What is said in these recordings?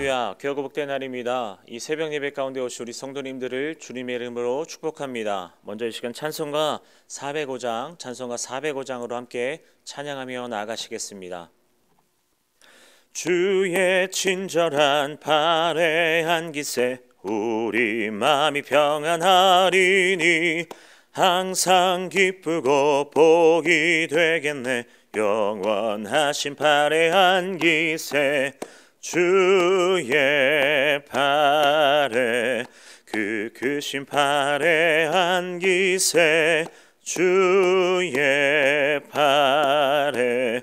할렐루야, 귀하고 복된 날입니다. 이 새벽 예배 가운데 오신 우리 성도님들을 주님의 이름으로 축복합니다. 먼저 이 시간 찬송가 405장으로 함께 찬양하며 나아가시겠습니다. 주의 친절한 발의 한기세 우리 마음이 평안하리니 항상 기쁘고 복이 되겠네. 영원하신 발의 한기세 주의 발에 그 크신 발의 한기세 주의 발에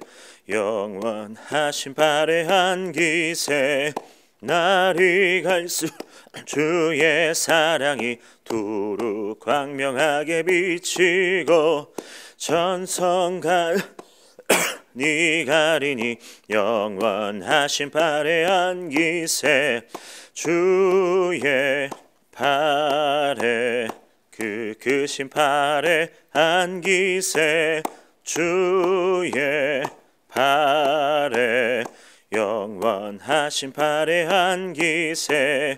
영원하신 발의 한기세 날이 갈수록 주의 사랑이 두루 광명하게 비치고 전성갈 니 가리니 영원하신 발의 한기세 주의 발에 그 크신 발의 한기세 주의 발에 영원하신 발의 한기세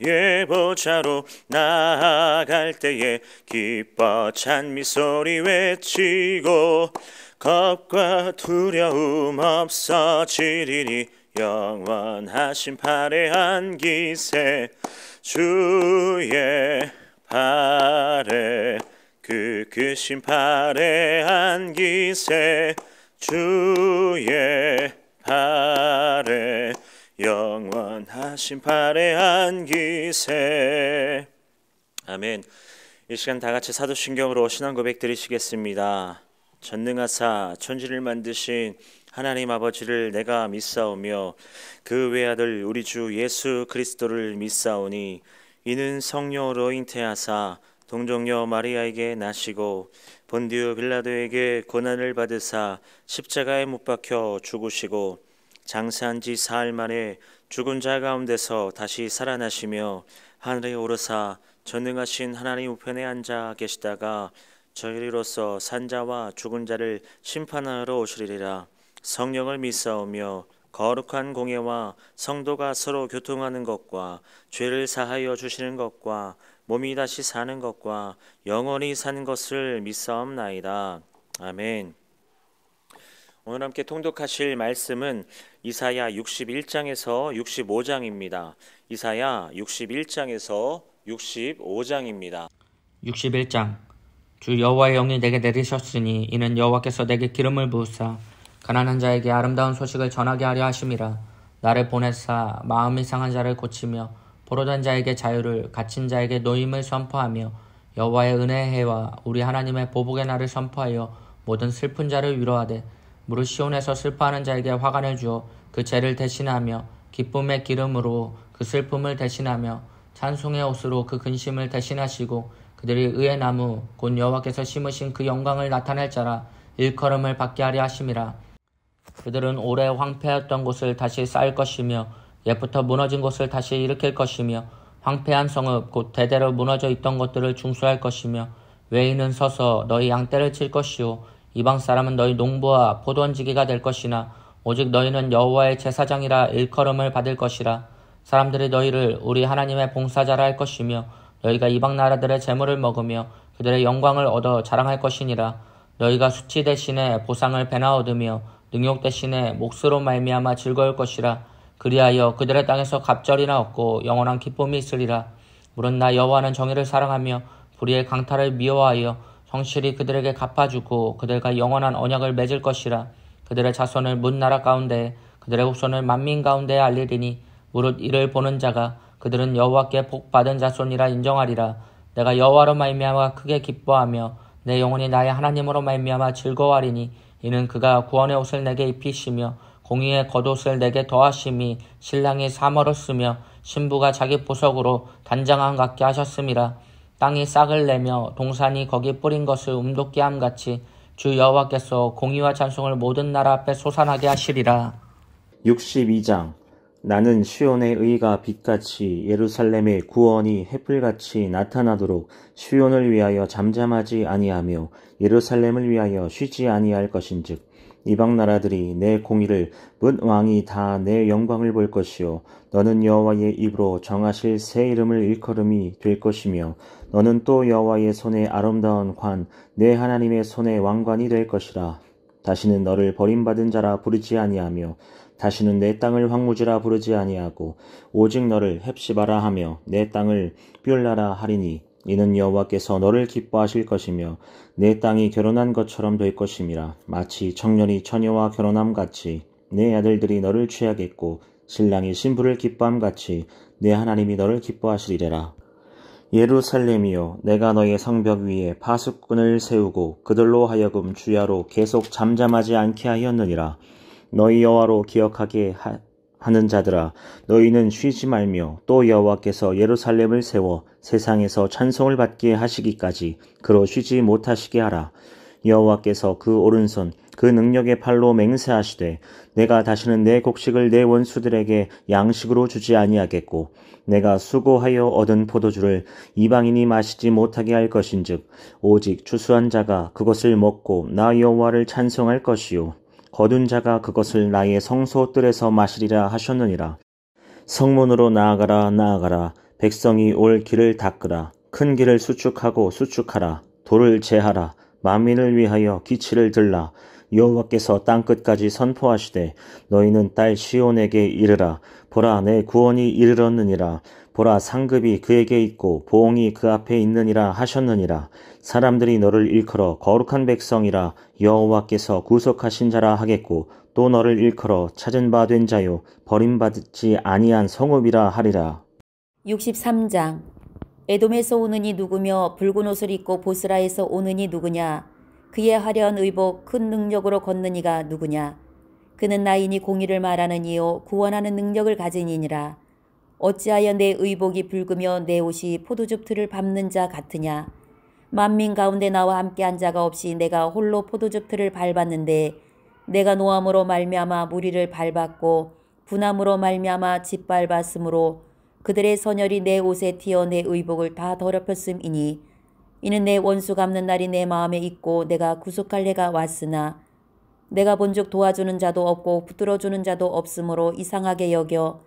예보자로 나아갈 때에 기뻐 찬미 소리 외치고 겁과 두려움 없어지리니 영원하신 발의 한기세 주의 발에 그 크신 발의 한기세 주의 발에 영원하신 발의 한기세. 아멘. 이 시간 다 같이 사도신경으로 신앙 고백 드리시겠습니다. 전능하사 천지를 만드신 하나님 아버지를 내가 믿사오며 그 외아들 우리 주 예수 그리스도를 믿사오니 이는 성령으로 잉태하사 동정녀 마리아에게 나시고 본디오 빌라도에게 고난을 받으사 십자가에 못 박혀 죽으시고 장사한 지 사흘 만에 죽은 자 가운데서 다시 살아나시며 하늘에 오르사 전능하신 하나님 우편에 앉아 계시다가 저희로서 산자와 죽은 자를 심판하러 오시리라. 성령을 믿사오며 거룩한 공예와 성도가 서로 교통하는 것과 죄를 사하여 주시는 것과 몸이 다시 사는 것과 영원히 사는 것을 믿사옵나이다. 아멘. 오늘 함께 통독하실 말씀은 이사야 61장에서 65장입니다. 이사야 61장에서 65장입니다. 61장 주 여호와의 영이 내게 내리셨으니 이는 여호와께서 내게 기름을 부으사 가난한 자에게 아름다운 소식을 전하게 하려 하심이라. 나를 보내사 마음이 상한 자를 고치며 포로된 자에게 자유를 갇힌 자에게 노임을 선포하며 여호와의 은혜의 해와 우리 하나님의 보복의 날을 선포하여 모든 슬픈 자를 위로하되 무릇 시온에서 슬퍼하는 자에게 화관을 주어 그 죄를 대신하며 기쁨의 기름으로 그 슬픔을 대신하며 찬송의 옷으로 그 근심을 대신하시고 그들이 의의 나무 곧 여호와께서 심으신 그 영광을 나타낼 자라 일컬음을 받게 하려 하심이라. 그들은 오래 황폐하였던 곳을 다시 쌓을 것이며 옛부터 무너진 곳을 다시 일으킬 것이며 황폐한 성읍 곧 대대로 무너져 있던 것들을 중수할 것이며 외인은 서서 너희 양떼를 칠 것이요 이방 사람은 너희 농부와 포도원지기가 될 것이나 오직 너희는 여호와의 제사장이라 일컬음을 받을 것이라. 사람들이 너희를 우리 하나님의 봉사자라 할 것이며 너희가 이방 나라들의 재물을 먹으며 그들의 영광을 얻어 자랑할 것이니라. 너희가 수치 대신에 보상을 배나 얻으며 능욕 대신에 몫으로 말미암아 즐거울 것이라. 그리하여 그들의 땅에서 갑절이나 얻고 영원한 기쁨이 있으리라. 물은 나 여호와는 정의를 사랑하며 불의의 강탈을 미워하여 성실히 그들에게 갚아주고 그들과 영원한 언약을 맺을 것이라. 그들의 자손을 문 나라 가운데 그들의 후손을 만민 가운데 알리리니 무릇 이를 보는 자가 그들은 여호와께 복 받은 자손이라 인정하리라. 내가 여호와로 말미암아 크게 기뻐하며 내 영혼이 나의 하나님으로 말미암아 즐거워하리니 이는 그가 구원의 옷을 내게 입히시며 공의의 겉옷을 내게 더하심이 신랑이 사머를 쓰며 신부가 자기 보석으로 단장함 같게 하셨음이라. 땅이 싹을 내며 동산이 거기 뿌린 것을 움돋게 함같이 주 여호와께서 공의와 찬송을 모든 나라 앞에 솟아나게 하시리라. 62장 나는 시온의 의가 빛같이 예루살렘의 구원이 햇불같이 나타나도록 시온을 위하여 잠잠하지 아니하며 예루살렘을 위하여 쉬지 아니할 것인즉 이방 나라들이 내 공의를 뭇 왕이 다 내 영광을 볼 것이요 너는 여호와의 입으로 정하실 새 이름을 일컬음이 될 것이며 너는 또 여호와의 손에 아름다운 관 내 하나님의 손에 왕관이 될 것이라. 다시는 너를 버림받은 자라 부르지 아니하며 다시는 내 땅을 황무지라 부르지 아니하고 오직 너를 헵시바라 하며 내 땅을 뷸라라 하리니 이는 여호와께서 너를 기뻐하실 것이며 내 땅이 결혼한 것처럼 될 것임이라. 마치 청년이 처녀와 결혼함 같이 내 아들들이 너를 취하겠고 신랑이 신부를 기뻐함 같이 내 하나님이 너를 기뻐하시리라. 예루살렘이여 내가 너의 성벽 위에 파수꾼을 세우고 그들로 하여금 주야로 계속 잠잠하지 않게 하였느니라. 너희 여호와로 기억하게 하는 자들아 너희는 쉬지 말며 또 여호와께서 예루살렘을 세워 세상에서 찬송을 받게 하시기까지 그로 쉬지 못하시게 하라. 여호와께서 그 오른손 그 능력의 팔로 맹세하시되 내가 다시는 내 곡식을 내 원수들에게 양식으로 주지 아니하겠고 내가 수고하여 얻은 포도주를 이방인이 마시지 못하게 할 것인즉 오직 추수한 자가 그것을 먹고 나 여호와를 찬송할 것이요 거둔 자가 그것을 나의 성소뜰에서 마시리라 하셨느니라. 성문으로 나아가라 나아가라. 백성이 올 길을 닦으라. 큰 길을 수축하고 수축하라. 돌을 제하라. 만민을 위하여 기치를 들라. 여호와께서 땅끝까지 선포하시되 너희는 딸 시온에게 이르라. 보라 내 구원이 이르렀느니라. 보라 상급이 그에게 있고 보응이 그 앞에 있느니라 하셨느니라. 사람들이 너를 일컬어 거룩한 백성이라 여호와께서 구속하신 자라 하겠고 또 너를 일컬어 찾은 바 된 자요 버림받지 아니한 성읍이라 하리라. 63장 에돔에서 오는 이 누구며 붉은 옷을 입고 보스라에서 오는 이 누구냐. 그의 화려한 의복 큰 능력으로 걷는 이가 누구냐. 그는 나인이 공의를 말하는 이요 구원하는 능력을 가진 이니라. 어찌하여 내 의복이 붉으며 내 옷이 포도즙 틀을 밟는 자 같으냐. 만민 가운데 나와 함께한 자가 없이 내가 홀로 포도즙 틀을 밟았는데 내가 노함으로 말미암아 무리를 밟았고 분함으로 말미암아 짓밟았으므로 그들의 선열이 내 옷에 튀어 내 의복을 다 더럽혔음이니 이는 내 원수 갚는 날이 내 마음에 있고 내가 구속할 해가 왔으나 내가 본즉 도와주는 자도 없고 붙들어주는 자도 없으므로 이상하게 여겨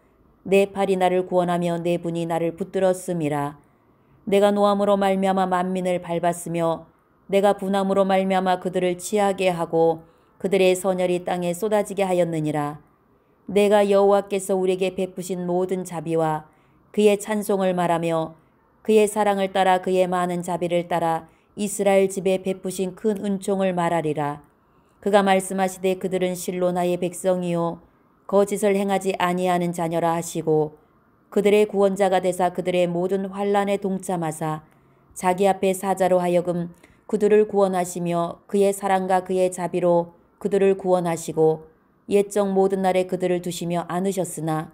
내 팔이 나를 구원하며 내 분이 나를 붙들었음이라. 내가 노함으로 말미암아 만민을 밟았으며 내가 분함으로 말미암아 그들을 취하게 하고 그들의 선열이 땅에 쏟아지게 하였느니라. 내가 여호와께서 우리에게 베푸신 모든 자비와 그의 찬송을 말하며 그의 사랑을 따라 그의 많은 자비를 따라 이스라엘 집에 베푸신 큰 은총을 말하리라. 그가 말씀하시되 그들은 실로 나의 백성이요 거짓을 행하지 아니하는 자녀라 하시고 그들의 구원자가 되사 그들의 모든 환난에 동참하사 자기 앞에 사자로 하여금 그들을 구원하시며 그의 사랑과 그의 자비로 그들을 구원하시고 옛적 모든 날에 그들을 두시며 안으셨으나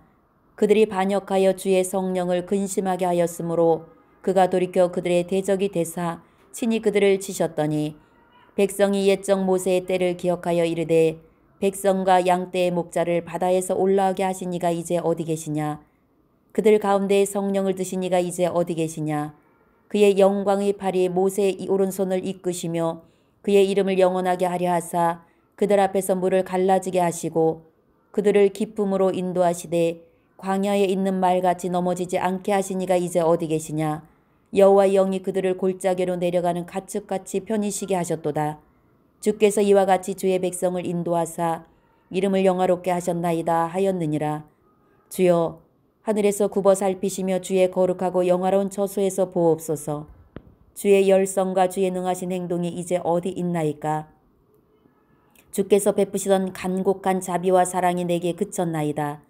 그들이 반역하여 주의 성령을 근심하게 하였으므로 그가 돌이켜 그들의 대적이 되사 친히 그들을 치셨더니 백성이 옛적 모세의 때를 기억하여 이르되 백성과 양떼의 목자를 바다에서 올라오게 하신 이가 이제 어디 계시냐. 그들 가운데 성령을 드신 이가 이제 어디 계시냐. 그의 영광의 팔이 모세의 오른손을 이끄시며 그의 이름을 영원하게 하려 하사 그들 앞에서 물을 갈라지게 하시고 그들을 기쁨으로 인도하시되 광야에 있는 말같이 넘어지지 않게 하신 이가 이제 어디 계시냐. 여호와의 영이 그들을 골짜기로 내려가는 가축같이 편히 쉬게 하셨도다. 주께서 이와 같이 주의 백성을 인도하사 이름을 영화롭게 하셨나이다 하였느니라. 주여 하늘에서 굽어 살피시며 주의 거룩하고 영화로운 처소에서 보옵소서. 주의 열성과 주의 능하신 행동이 이제 어디 있나이까. 주께서 베푸시던 간곡한 자비와 사랑이 내게 그쳤나이다.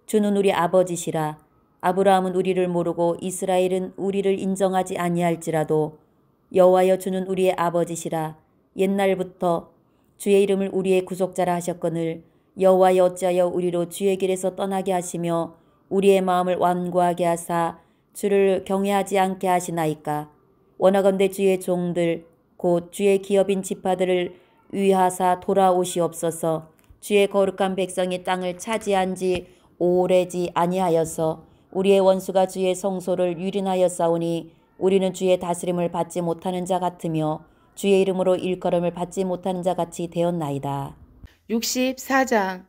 주는 우리 아버지시라. 아브라함은 우리를 모르고 이스라엘은 우리를 인정하지 아니할지라도 여호와여 주는 우리의 아버지시라. 옛날부터 주의 이름을 우리의 구속자라 하셨거늘 여호와여 어찌하여 우리로 주의 길에서 떠나게 하시며 우리의 마음을 완고하게 하사 주를 경외하지 않게 하시나이까. 원하건대 주의 종들 곧 주의 기업인 지파들을 위하사 돌아오시옵소서. 주의 거룩한 백성이 땅을 차지한 지 오래지 아니하여서 우리의 원수가 주의 성소를 유린하였사오니 우리는 주의 다스림을 받지 못하는 자 같으며 주의 이름으로 일컬음을 받지 못하는 자 같이 되었나이다. 64장.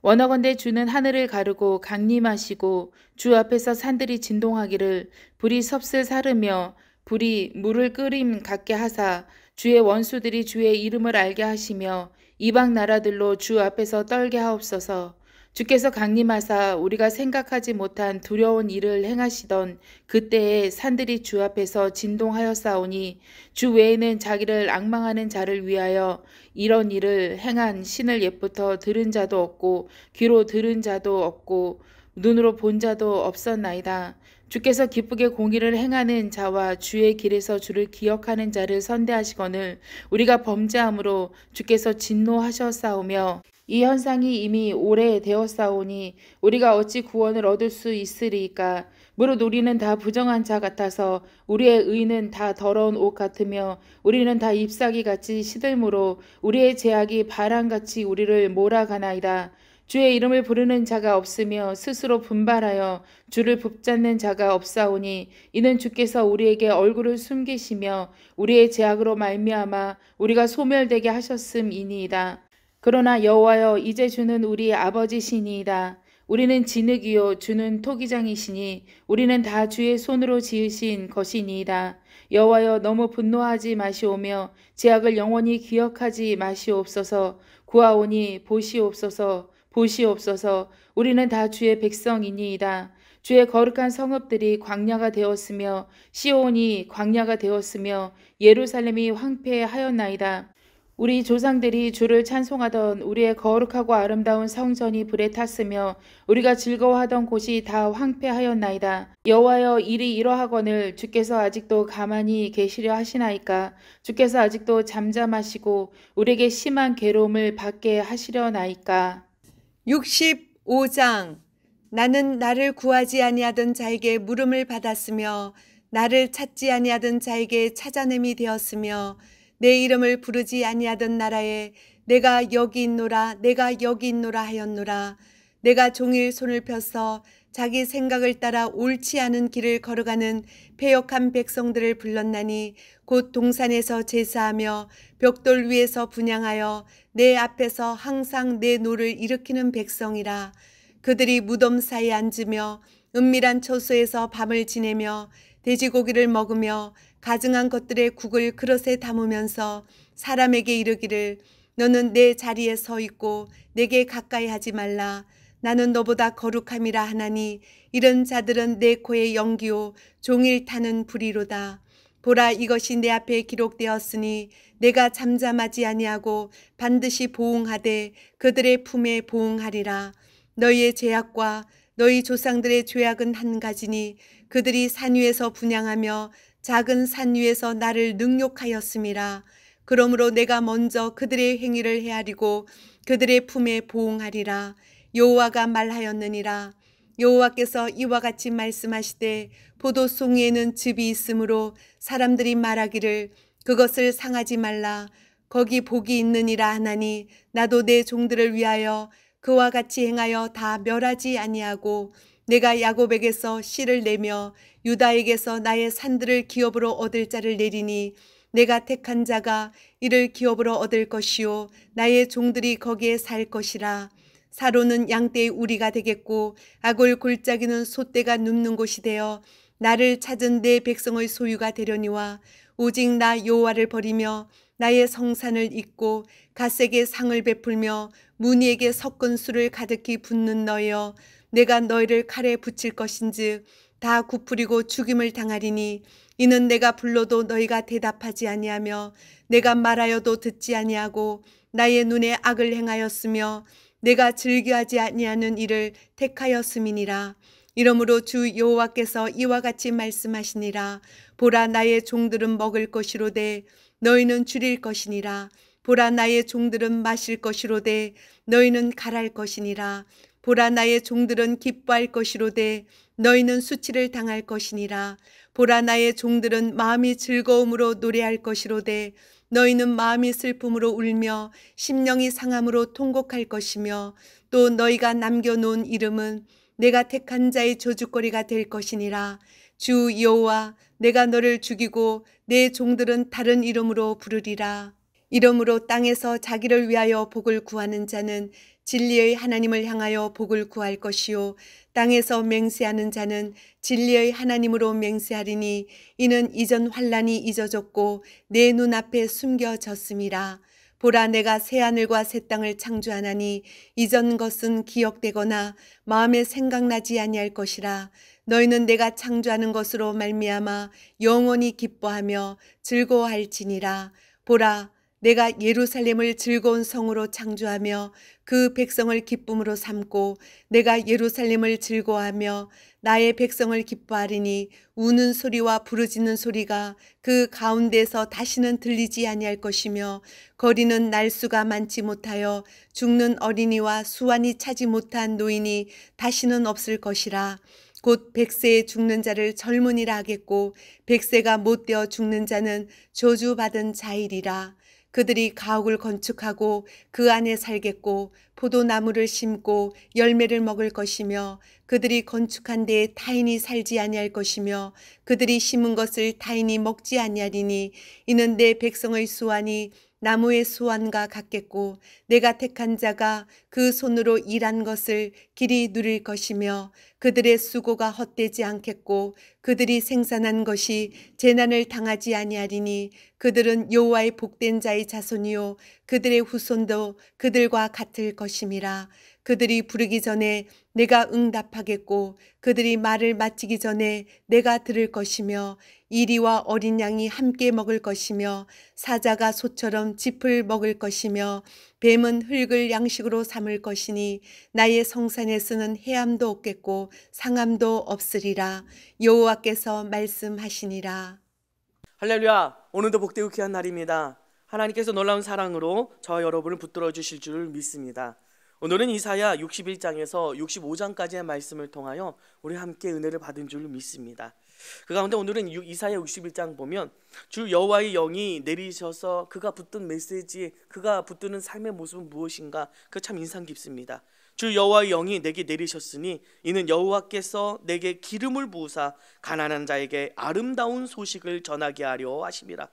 원어건대 주는 하늘을 가르고 강림하시고 주 앞에서 산들이 진동하기를 불이 섭슬 사르며 불이 물을 끓임 같게 하사 주의 원수들이 주의 이름을 알게 하시며 이방 나라들로 주 앞에서 떨게 하옵소서. 주께서 강림하사 우리가 생각하지 못한 두려운 일을 행하시던 그때에 산들이 주 앞에서 진동하였사오니 주 외에는 자기를 앙망하는 자를 위하여 이런 일을 행한 신을 옛부터 들은 자도 없고 귀로 들은 자도 없고 눈으로 본 자도 없었나이다. 주께서 기쁘게 공의를 행하는 자와 주의 길에서 주를 기억하는 자를 선대하시거늘 우리가 범죄함으로 주께서 진노하셨사오며 이 현상이 이미 오래되었사오니 우리가 어찌 구원을 얻을 수 있으리이까. 무릇 우리는 다 부정한 자 같아서 우리의 의는 다 더러운 옷 같으며 우리는 다 잎사귀같이 시들므로 우리의 죄악이 바람같이 우리를 몰아가나이다. 주의 이름을 부르는 자가 없으며 스스로 분발하여 주를 붙잡는 자가 없사오니 이는 주께서 우리에게 얼굴을 숨기시며 우리의 죄악으로 말미암아 우리가 소멸되게 하셨음이니이다. 그러나 여호와여, 이제 주는 우리 아버지시니이다. 우리는 진흙이요 주는 토기장이시니 우리는 다 주의 손으로 지으신 것이니이다. 여호와여, 너무 분노하지 마시오며 죄악을 영원히 기억하지 마시옵소서. 구하오니 보시옵소서. 보시옵소서. 우리는 다 주의 백성이니이다. 주의 거룩한 성읍들이 광야가 되었으며 시온이 광야가 되었으며 예루살렘이 황폐하였나이다. 우리 조상들이 주를 찬송하던 우리의 거룩하고 아름다운 성전이 불에 탔으며 우리가 즐거워하던 곳이 다 황폐하였나이다. 여호와여, 일이 이러하거늘 주께서 아직도 가만히 계시려 하시나이까. 주께서 아직도 잠잠하시고 우리에게 심한 괴로움을 받게 하시려나이까. 65장. 나는 나를 구하지 아니하던 자에게 물음을 받았으며 나를 찾지 아니하던 자에게 찾아냄이 되었으며 내 이름을 부르지 아니하던 나라에 내가 여기 있노라 내가 여기 있노라 하였노라. 내가 종일 손을 펴서 자기 생각을 따라 옳지 않은 길을 걸어가는 패역한 백성들을 불렀나니 곧 동산에서 제사하며 벽돌 위에서 분향하여 내 앞에서 항상 내 노를 일으키는 백성이라. 그들이 무덤 사이에 앉으며 은밀한 처소에서 밤을 지내며 돼지고기를 먹으며 가증한 것들의 국을 그릇에 담으면서 사람에게 이르기를 너는 내 자리에 서 있고 내게 가까이 하지 말라. 나는 너보다 거룩함이라 하나니 이런 자들은 내 코의 연기요 종일 타는 불이로다. 보라, 이것이 내 앞에 기록되었으니 내가 잠잠하지 아니하고 반드시 보응하되 그들의 품에 보응하리라. 너희의 죄악과 너희 조상들의 죄악은 한 가지니 그들이 산 위에서 분향하며 작은 산 위에서 나를 능욕하였음이라. 그러므로 내가 먼저 그들의 행위를 헤아리고 그들의 품에 보응하리라. 여호와가 말하였느니라. 여호와께서 이와 같이 말씀하시되 포도송이에는 즙이 있으므로 사람들이 말하기를 그것을 상하지 말라. 거기 복이 있느니라 하나니 나도 내 종들을 위하여 그와 같이 행하여 다 멸하지 아니하고 내가 야곱에게서 씨를 내며 유다에게서 나의 산들을 기업으로 얻을 자를 내리니 내가 택한 자가 이를 기업으로 얻을 것이요 나의 종들이 거기에 살 것이라. 사로는 양떼의 우리가 되겠고 아골 골짜기는 소떼가 눕는 곳이 되어 나를 찾은 내 백성의 소유가 되려니와 오직 나 여호와를 버리며 나의 성산을 잊고 갓색의 상을 베풀며 무니에게 섞은 술을 가득히 붓는 너여, 내가 너희를 칼에 붙일 것인즉 다 굽으리고 죽임을 당하리니 이는 내가 불러도 너희가 대답하지 아니하며 내가 말하여도 듣지 아니하고 나의 눈에 악을 행하였으며 내가 즐겨하지 아니하는 일을 택하였음이니라. 이러므로 주 여호와께서 이와 같이 말씀하시니라. 보라, 나의 종들은 먹을 것이로되 너희는 줄일 것이니라. 보라, 나의 종들은 마실 것이로되 너희는 갈할 것이니라. 보라, 나의 종들은 기뻐할 것이로되 너희는 수치를 당할 것이니라. 보라, 나의 종들은 마음이 즐거움으로 노래할 것이로되 너희는 마음이 슬픔으로 울며 심령이 상함으로 통곡할 것이며 또 너희가 남겨놓은 이름은 내가 택한 자의 저주거리가 될 것이니라. 주 여호와, 내가 너를 죽이고 내 종들은 다른 이름으로 부르리라. 이러므로 땅에서 자기를 위하여 복을 구하는 자는 진리의 하나님을 향하여 복을 구할 것이요 땅에서 맹세하는 자는 진리의 하나님으로 맹세하리니 이는 이전 환난이 잊어졌고 내 눈앞에 숨겨졌음이라. 보라, 내가 새하늘과 새 땅을 창조하나니 이전 것은 기억되거나 마음에 생각나지 아니할 것이라. 너희는 내가 창조하는 것으로 말미암아 영원히 기뻐하며 즐거워할지니라. 보라, 내가 예루살렘을 즐거운 성으로 창조하며 그 백성을 기쁨으로 삼고 내가 예루살렘을 즐거워하며 나의 백성을 기뻐하리니 우는 소리와 부르짖는 소리가 그 가운데서 다시는 들리지 아니할 것이며 거리는 날수가 많지 못하여 죽는 어린이와 수완이 차지 못한 노인이 다시는 없을 것이라. 곧 100세에 죽는 자를 젊은이라 하겠고 100세가 못되어 죽는 자는 저주받은 자이리라. 그들이 가옥을 건축하고 그 안에 살겠고 포도나무를 심고 열매를 먹을 것이며 그들이 건축한 데에 타인이 살지 아니할 것이며 그들이 심은 것을 타인이 먹지 아니하리니 이는 내 백성의 수완이 나무의 수완과 같겠고 내가 택한 자가 그 손으로 일한 것을 길이 누릴 것이며 그들의 수고가 헛되지 않겠고 그들이 생산한 것이 재난을 당하지 아니하리니 그들은 여호와의 복된 자의 자손이요 그들의 후손도 그들과 같을 것임이라. 그들이 부르기 전에 내가 응답하겠고 그들이 말을 마치기 전에 내가 들을 것이며 이리와 어린 양이 함께 먹을 것이며 사자가 소처럼 짚을 먹을 것이며 뱀은 흙을 양식으로 삼을 것이니 나의 성산에서는 해함도 없겠고 상함도 없으리라. 여호와께서 말씀하시니라. 할렐루야. 오늘도 복되고 귀한 날입니다. 하나님께서 놀라운 사랑으로 저와 여러분을 붙들어 주실 줄 믿습니다. 오늘은 이사야 61장에서 65장까지의 말씀을 통하여 우리 함께 은혜를 받은 줄 믿습니다. 그 가운데 오늘은 이사야 61장 보면 주 여호와의 영이 내리셔서 그가 붙든 메시지, 그가 붙드는 삶의 모습은 무엇인가, 그 참 인상 깊습니다. 주 여호와의 영이 내게 내리셨으니 이는 여호와께서 내게 기름을 부으사 가난한 자에게 아름다운 소식을 전하게 하려 하심이라.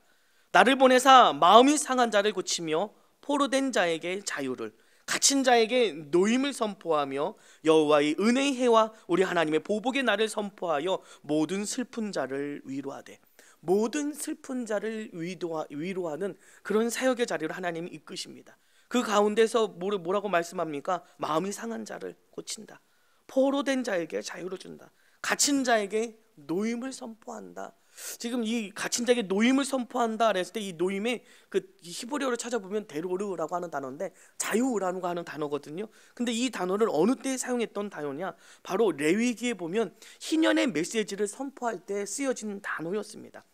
나를 보내사 마음이 상한 자를 고치며 포로된 자에게 자유를, 갇힌 자에게 노임을 선포하며 여호와의 은혜의 해와 우리 하나님의 보복의 날을 선포하여 모든 슬픈 자를 위로하되, 모든 슬픈 자를 위로하는 그런 사역의 자리로 하나님이 이끄십니다. 그 가운데서 뭐라고 말씀합니까? 마음이 상한 자를 고친다, 포로된 자에게 자유를 준다, 갇힌 자에게 노임을 선포한다. 지금 이 갇힌 자에게 노임을 선포한다 그랬을 때 이 노임의 그 히브리어를 찾아보면 데로르라고 하는 단어인데 자유라고 하는 단어거든요. 근데 이 단어를 어느 때 사용했던 단어냐? 바로 레위기에 보면 희년의 메시지를 선포할 때 쓰여진 단어였습니다.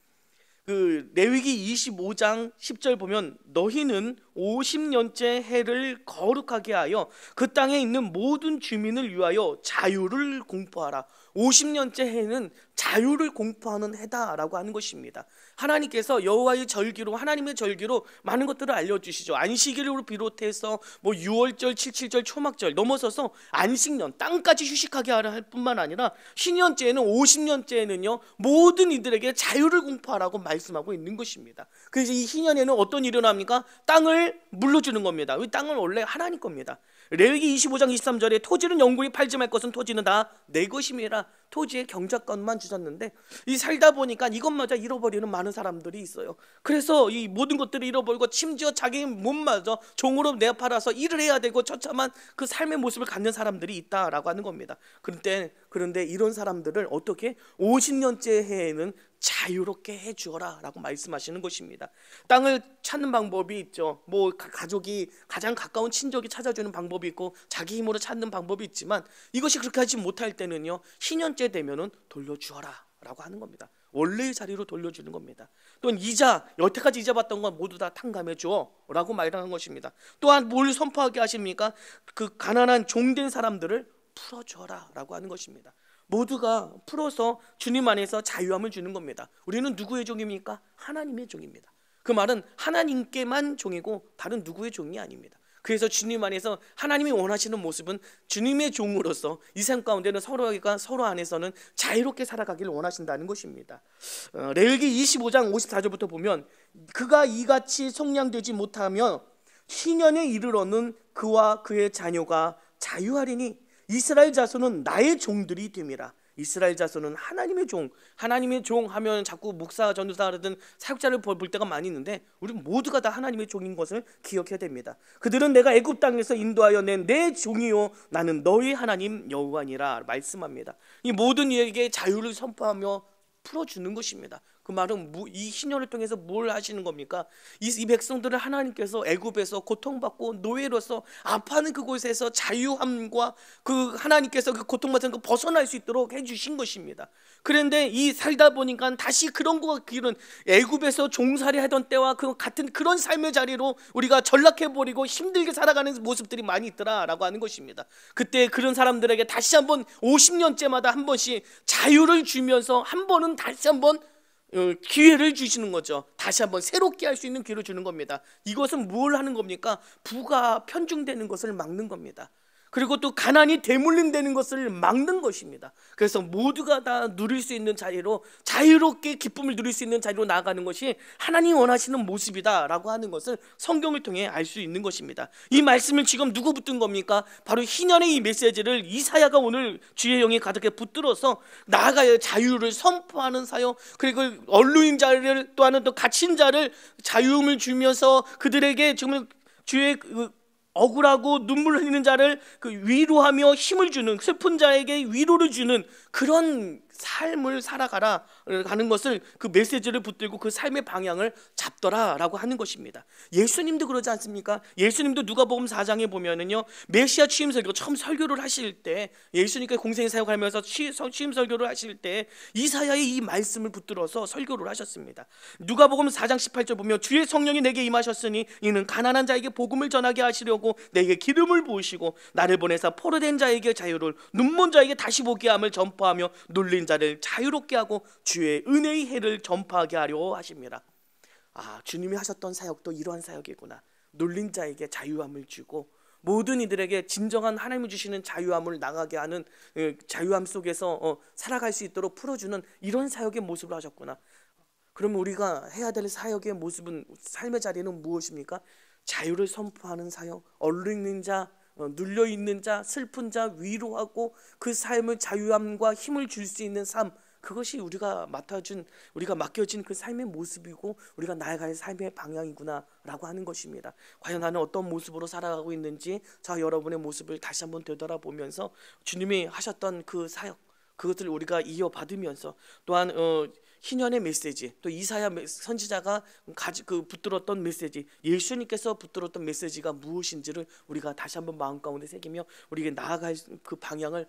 그 레위기 25장 10절 보면 너희는 50년째 해를 거룩하게 하여 그 땅에 있는 모든 주민을 위하여 자유를 공포하라. 50년째 해는 자유를 공포하는 해다라고 하는 것입니다. 하나님께서 여호와의 절기로, 하나님의 절기로 많은 것들을 알려주시죠. 안식일을 비롯해서 6월절, 77절, 초막절 넘어서서 안식년, 땅까지 휴식하게 하라 할 뿐만 아니라 신년째에는 50년째에는요 모든 이들에게 자유를 공포하라고 말씀하고 있는 것입니다. 그래서 이 희년에는 어떤 일이 일어납니까? 땅을 물려주는 겁니다. 이 땅은 원래 하나님 겁니다. 레위기 25장 23절에 토지는 영구히 팔지 말 것은 토지는 다 내 것임이라. 토지의 경작권만 주셨는데 이 살다 보니까 이것마저 잃어버리는 많은 사람들이 있어요. 그래서 이 모든 것들을 잃어버리고 심지어 자기 몸마저 종으로 내팔아서 일을 해야 되고 처참한 그 삶의 모습을 갖는 사람들이 있다라고 하는 겁니다. 그런데 이런 사람들을 어떻게 50년째 해에는 자유롭게 해주어라 라고 말씀하시는 것입니다. 땅을 찾는 방법이 있죠. 가족이, 가장 가까운 친족이 찾아주는 방법이 있고 자기 힘으로 찾는 방법이 있지만 이것이 그렇게 하지 못할 때는요 신년째 되면은 돌려주어라 라고 하는 겁니다. 원래의 자리로 돌려주는 겁니다. 또한 이자, 여태까지 이자 받던 건 모두 다 탕감해 줘 라고 말하는 것입니다. 또한 뭘 선포하게 하십니까? 그 가난한 종된 사람들을 풀어줘라 라고 하는 것입니다. 모두가 풀어서 주님 안에서 자유함을 주는 겁니다. 우리는 누구의 종입니까? 하나님의 종입니다. 그 말은 하나님께만 종이고 다른 누구의 종이 아닙니다. 그래서 주님 안에서 하나님이 원하시는 모습은 주님의 종으로서 이 삶 가운데는 서로 안에서는 자유롭게 살아가기를 원하신다는 것입니다. 레위기 25장 54절부터 보면 그가 이같이 속량되지 못하며 희년에 이르러는 그와 그의 자녀가 자유하리니 이스라엘 자손은 나의 종들이 됨이라. 이스라엘 자손은 하나님의 종 하면 자꾸 목사, 전도사 하든 사역자를 볼 때가 많이 있는데 우리 모두가 다 하나님의 종인 것을 기억해야 됩니다. 그들은 내가 애굽 땅에서 인도하여 낸 내 종이요 나는 너희 하나님 여호와니라 말씀합니다. 이 모든 이에게 자유를 선포하며 풀어주는 것입니다. 그 말은 이 희년을 통해서 뭘 하시는 겁니까? 이 백성들을 하나님께서 애굽에서 고통받고 노예로서 아파하는 그곳에서 자유함과 그 하나님께서 그 고통받은 거 벗어날 수 있도록 해주신 것입니다. 그런데 이 살다 보니까 다시 그런 애굽에서 종살이 하던 때와 그 같은 그런 삶의 자리로 우리가 전락해버리고 힘들게 살아가는 모습들이 많이 있더라라고 하는 것입니다. 그때 그런 사람들에게 다시 한번 50년째마다 한 번씩 자유를 주면서 한 번은 다시 한번 기회를 주시는 거죠. 다시 한번 새롭게 할 수 있는 기회를 주는 겁니다. 이것은 뭘 하는 겁니까? 부가 편중되는 것을 막는 겁니다. 그리고 또 가난이 대물림되는 것을 막는 것입니다. 그래서 모두가 다 누릴 수 있는 자리로 자유롭게 기쁨을 누릴 수 있는 자리로 나아가는 것이 하나님이 원하시는 모습이다라고 하는 것을 성경을 통해 알 수 있는 것입니다. 이 말씀을 지금 누구 붙든 겁니까? 바로 희년의 이 메시지를 이사야가 오늘 주의 영이 가득히 붙들어서 나아가야 자유를 선포하는 사역, 그리고 얼루인 자를 또한 또 갇힌 자를 자유음을 주면서 그들에게 정말 주의 억울하고 눈물 흘리는 자를 위로하며 힘을 주는, 슬픈 자에게 위로를 주는 그런 삶을 살아가라 하는 것을 그 메시지를 붙들고 그 삶의 방향을 잡더라라고 하는 것입니다. 예수님도 그러지 않습니까? 예수님도 누가복음 4장에 보면은요, 메시아 취임 설교 처음 설교를 하실 때, 예수님께 공생 사역하면서 취임 설교를 하실 때 이사야의 이 말씀을 붙들어서 설교를 하셨습니다. 누가복음 4장 18절 보면 주의 성령이 내게 임하셨으니 이는 가난한 자에게 복음을 전하게 하시려고 내게 기름을 부으시고 나를 보내사 포로된 자에게 자유를, 눈먼 자에게 다시 보게 함을 전파하며 눌린 자를 자유롭게 하고 주의 은혜의 해를 전파하게 하려 하십니다. 주님이 하셨던 사역도 이러한 사역이구나. 눌린 자에게 자유함을 주고 모든 이들에게 진정한 하나님이 주시는 자유함을 나가게 하는, 자유함 속에서 살아갈 수 있도록 풀어주는 이런 사역의 모습을 하셨구나. 그러면 우리가 해야 될 사역의 모습은, 삶의 자리는 무엇입니까? 자유를 선포하는 사역, 얼룩는 자, 눌려있는 자, 슬픈 자 위로하고 그 삶을 자유함과 힘을 줄 수 있는 삶, 그것이 우리가 맡겨진 그 삶의 모습이고 우리가 나아갈 삶의 방향이구나 라고 하는 것입니다. 과연 나는 어떤 모습으로 살아가고 있는지 저 여러분의 모습을 다시 한번 되돌아보면서 주님이 하셨던 그 사역, 그것을 우리가 이어받으면서 또한 희년의 메시지, 또 이사야 선지자가 붙들었던 메시지, 예수님께서 붙들었던 메시지가 무엇인지를 우리가 다시 한번 마음 가운데 새기며 우리에게 나아갈 그 방향을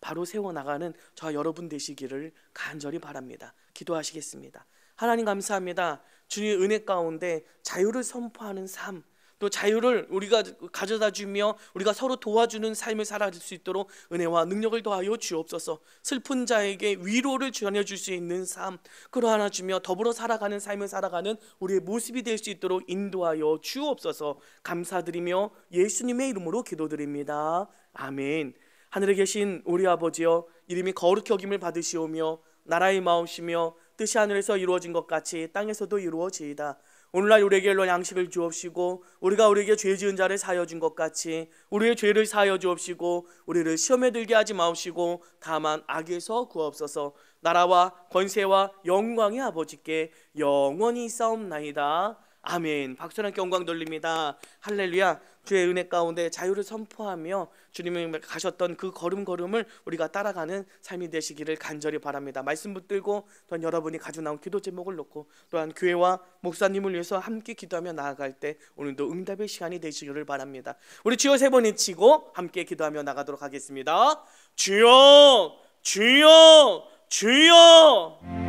바로 세워나가는 저 여러분 되시기를 간절히 바랍니다. 기도하시겠습니다. 하나님 감사합니다. 주님의 은혜 가운데 자유를 선포하는 삶, 또 자유를 우리가 가져다 주며 우리가 서로 도와주는 삶을 살아갈 수 있도록 은혜와 능력을 더하여 주옵소서. 슬픈 자에게 위로를 전해줄 수 있는 삶, 그러하나 주며 더불어 살아가는 삶을 살아가는 우리의 모습이 될 수 있도록 인도하여 주옵소서. 감사드리며 예수님의 이름으로 기도드립니다. 아멘. 하늘에 계신 우리 아버지여, 이름이 거룩히 여김을 받으시오며 나라의 마음이시며 뜻이 하늘에서 이루어진 것 같이 땅에서도 이루어지이다. 오늘날 우리에게 일로 양식을 주옵시고 우리가 우리에게 죄 지은 자를 사하여 준 것 같이 우리의 죄를 사하여 주옵시고 우리를 시험에 들게 하지 마옵시고 다만 악에서 구하옵소서. 나라와 권세와 영광의 아버지께 영원히 있사옵나이다. 아멘. 박수랑 영광 돌립니다. 할렐루야. 주의 은혜 가운데 자유를 선포하며 주님이 가셨던 그 걸음걸음을 우리가 따라가는 삶이 되시기를 간절히 바랍니다. 말씀 붙들고 또한 여러분이 가지고 나온 기도 제목을 놓고 또한 교회와 목사님을 위해서 함께 기도하며 나아갈 때 오늘도 응답의 시간이 되시기를 바랍니다. 우리 주여 세 번 외치고 함께 기도하며 나가도록 하겠습니다. 주여, 주여, 주여.